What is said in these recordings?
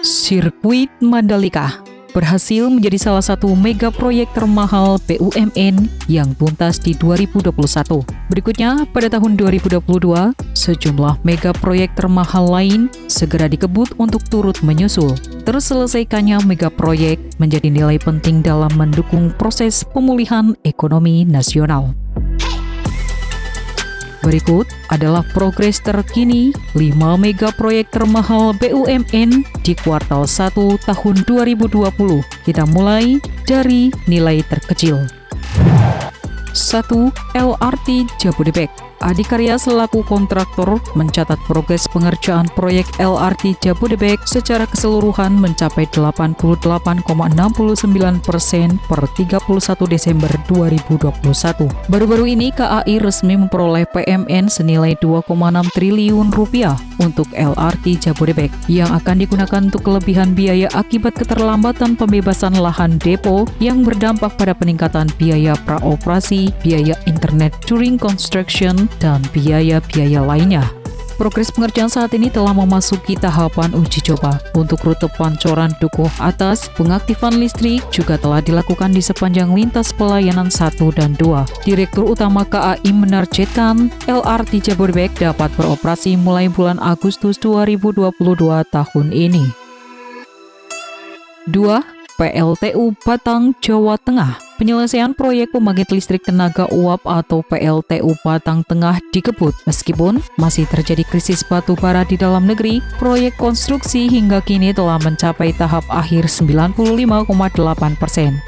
Sirkuit Mandalika berhasil menjadi salah satu mega proyek termahal BUMN yang tuntas di 2021. Berikutnya, pada tahun 2022, sejumlah mega proyek termahal lain segera dikebut untuk turut menyusul. Terselesaikannya mega proyek menjadi nilai penting dalam mendukung proses pemulihan ekonomi nasional. Berikut adalah progres terkini 5 mega proyek termahal BUMN di kuartal 1 tahun 2020. Kita mulai dari nilai terkecil. 1. LRT Jabodebek. Adikarya selaku kontraktor mencatat progres pengerjaan proyek LRT Jabodebek secara keseluruhan mencapai 88,69% per 31 Desember 2021. Baru-baru ini KAI resmi memperoleh PMN senilai 2,6 triliun rupiah untuk LRT Jabodebek yang akan digunakan untuk kelebihan biaya akibat keterlambatan pembebasan lahan depo yang berdampak pada peningkatan biaya praoperasi, biaya internet during construction, dan biaya-biaya lainnya. Progres pengerjaan saat ini telah memasuki tahapan uji coba. Untuk rute Pancoran Dukuh Atas, pengaktifan listrik juga telah dilakukan di sepanjang lintas pelayanan 1 dan 2. Direktur Utama KAI menargetkan LRT Jabodebek dapat beroperasi mulai bulan Agustus 2022 tahun ini. 2. PLTU Batang, Jawa Tengah. Penyelesaian proyek pembangkit listrik tenaga uap atau PLTU Batang Tengah dikebut. Meskipun masih terjadi krisis batu bara di dalam negeri, proyek konstruksi hingga kini telah mencapai tahap akhir 95,8%.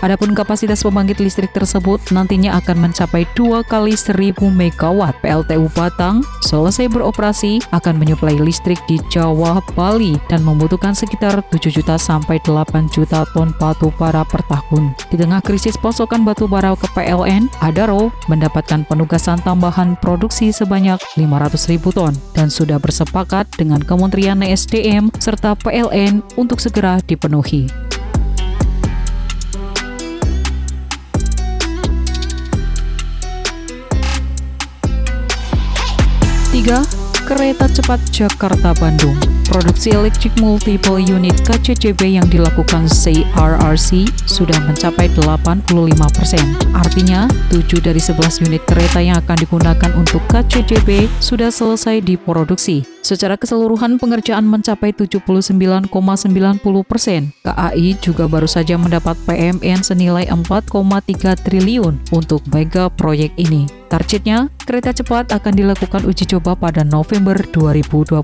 Adapun kapasitas pembangkit listrik tersebut nantinya akan mencapai 2 kali 1000 MW. PLTU Batang selesai beroperasi akan menyuplai listrik di Jawa, Bali, dan membutuhkan sekitar 7 juta sampai 8 juta ton batu bara per tahun. Di tengah krisis pasokan batu bara ke PLN, Adaro mendapatkan penugasan tambahan produksi sebanyak 500.000 ton dan sudah bersepakat dengan Kementerian SDM serta PLN untuk segera dipenuhi. 3. Kereta cepat Jakarta-Bandung. Produksi elektrik multiple unit KCJB yang dilakukan CRRC sudah mencapai 85%. Artinya, 7 dari 11 unit kereta yang akan digunakan untuk KCJB sudah selesai diproduksi. Secara keseluruhan pengerjaan mencapai 79,90%. KAI juga baru saja mendapat PMN senilai 4,3 triliun untuk mega proyek ini. Targetnya, kereta cepat akan dilakukan uji coba pada November 2022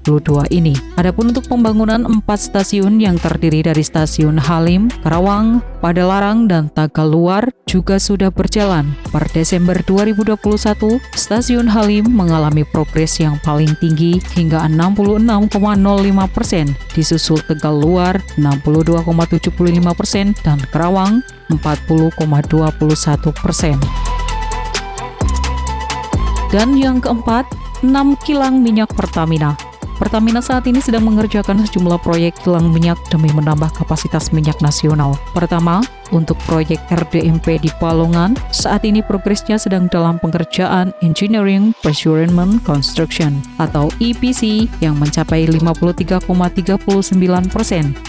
ini. Adapun untuk pembangunan 4 stasiun yang terdiri dari stasiun Halim, Karawang, Padalarang, dan Tagaluar juga sudah berjalan. Per Desember 2021, stasiun Halim mengalami progres yang paling tinggi hingga 66,05%, disusul Tegaluar 62,75% dan Karawang 40,21%. Dan yang keempat, 6 kilang minyak Pertamina. Pertamina saat ini sedang mengerjakan sejumlah proyek kilang minyak demi menambah kapasitas minyak nasional. Pertama, untuk proyek RDMP di Balongan, saat ini progresnya sedang dalam pengerjaan Engineering Procurement Construction atau EPC yang mencapai 53,39%.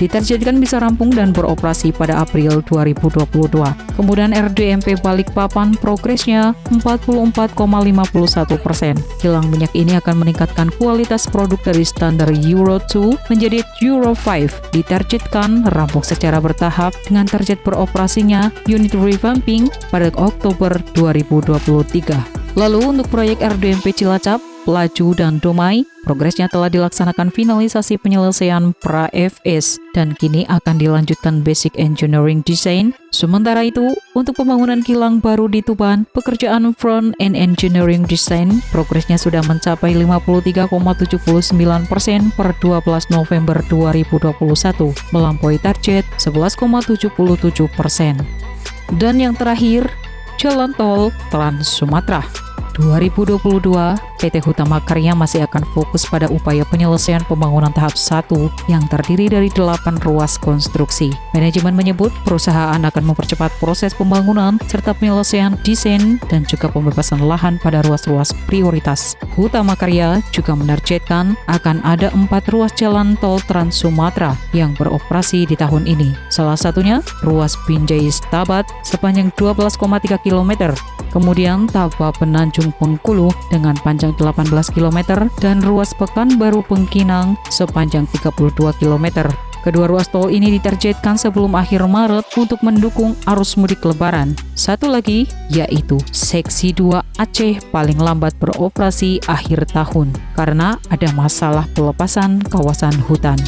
Ditargetkan bisa rampung dan beroperasi pada April 2022. Kemudian RDMP Balikpapan progresnya 44,51%. Kilang minyak ini akan meningkatkan kualitas produk dari standar Euro 2 menjadi Euro 5. Ditargetkan rampung secara bertahap dengan target beroperasinya unit revamping pada Oktober 2023. Lalu untuk proyek RDMP Cilacap, Pelaju, dan Domai, progresnya telah dilaksanakan finalisasi penyelesaian pra-FS dan kini akan dilanjutkan Basic Engineering Design. Sementara itu, untuk pembangunan kilang baru di Tuban, pekerjaan Front End Engineering Design progresnya sudah mencapai 53,79% per 12 November 2021, melampaui target 11,77%. Dan yang terakhir, Jalan Tol Trans Sumatera. 2022, PT Hutama Karya masih akan fokus pada upaya penyelesaian pembangunan tahap 1 yang terdiri dari 8 ruas konstruksi. Manajemen menyebut perusahaan akan mempercepat proses pembangunan serta penyelesaian desain dan juga pembebasan lahan pada ruas-ruas prioritas. Hutama Karya juga menargetkan akan ada 4 ruas jalan tol Trans Sumatera yang beroperasi di tahun ini. Salah satunya ruas Binjai Stabat sepanjang 12,3 km, kemudian Taba Penanjung Bengkulu dengan panjang 18 km dan ruas Pekanbaru Pengkinang sepanjang 32 km. Kedua ruas tol ini ditargetkan sebelum akhir Maret untuk mendukung arus mudik Lebaran. Satu lagi yaitu Seksi 2 Aceh paling lambat beroperasi akhir tahun karena ada masalah pelepasan kawasan hutan.